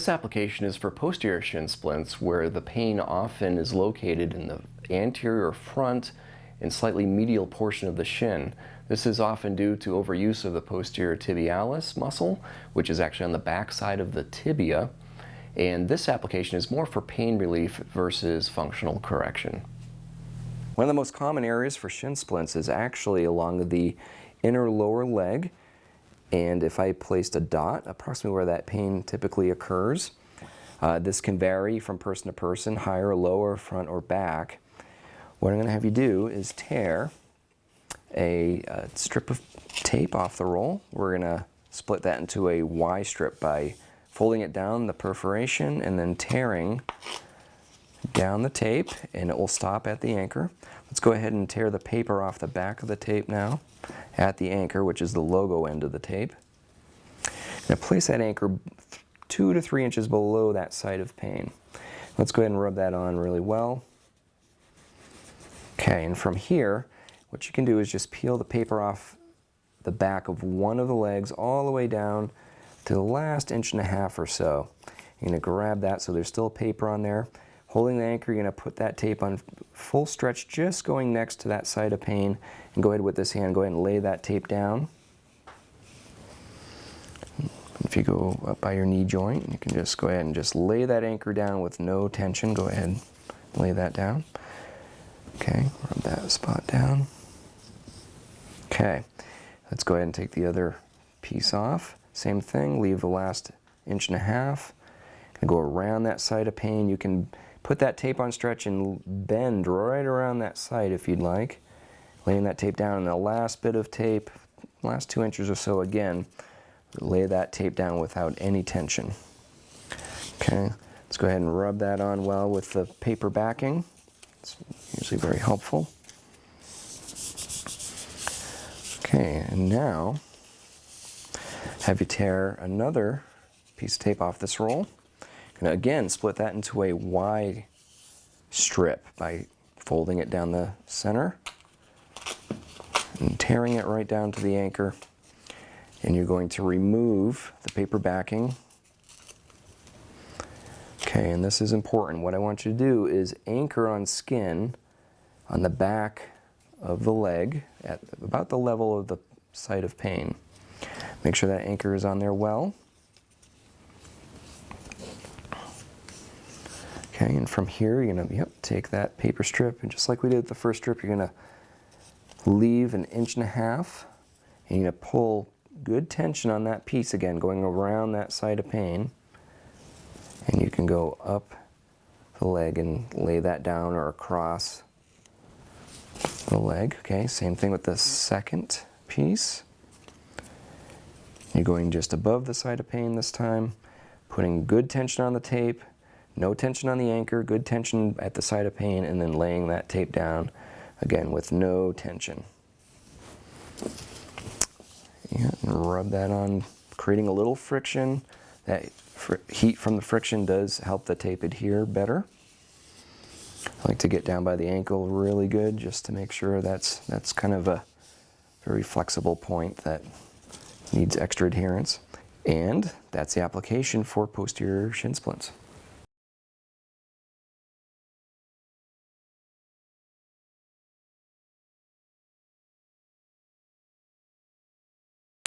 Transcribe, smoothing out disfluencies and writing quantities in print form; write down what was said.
This application is for posterior shin splints, where the pain often is located in the anterior front and slightly medial portion of the shin. This is often due to overuse of the posterior tibialis muscle, which is actually on the back side of the tibia. And this application is more for pain relief versus functional correction. One of the most common areas for shin splints is actually along the inner lower leg. And if I placed a dot approximately where that pain typically occurs, this can vary from person to person, higher or lower, front or back. What I'm going to have you do is tear a strip of tape off the roll. We're going to split that into a Y strip by folding it down the perforation and then tearing down the tape, and it will stop at the anchor. Let's go ahead and tear the paper off the back of the tape now at the anchor, which is the logo end of the tape. Now place that anchor 2 to 3 inches below that site of pain. Let's go ahead and rub that on really well. Okay, and from here, what you can do is just peel the paper off the back of one of the legs all the way down to the last 1.5 inches or so. You're going to grab that so there's still paper on there. Holding the anchor, you're going to put that tape on full stretch, just going next to that site of pain. And go ahead with this hand, go ahead and lay that tape down. If you go up by your knee joint, you can just go ahead and just lay that anchor down with no tension. Go ahead and lay that down. Okay, rub that spot down. Okay, let's go ahead and take the other piece off. Same thing, leave the last 1.5 inches. Go around that site of pain. You can put that tape on stretch and bend right around that site if you'd like. Laying that tape down, and the last bit of tape, last 2 inches or so again, lay that tape down without any tension. Okay, let's go ahead and rub that on well with the paper backing. It's usually very helpful. Okay, and now have you tear another piece of tape off this roll. And again, split that into a Y strip by folding it down the center and tearing it right down to the anchor. And you're going to remove the paper backing. Okay, and this is important. What I want you to do is anchor on skin on the back of the leg at about the level of the site of pain. Make sure that anchor is on there well. Okay, and from here you're going to take that paper strip, and just like we did with the first strip, you're going to leave 1.5 inches, and you're going to pull good tension on that piece again, going around that site of pain. And you can go up the leg and lay that down or across the leg. Okay, same thing with the second piece. You're going just above the site of pain this time, putting good tension on the tape. No tension on the anchor, good tension at the site of pain, and then laying that tape down again with no tension. Yeah, and rub that on, creating a little friction. That heat from the friction does help the tape adhere better. I like to get down by the ankle really good just to make sure that's kind of a very flexible point that needs extra adherence. And that's the application for posterior shin splints.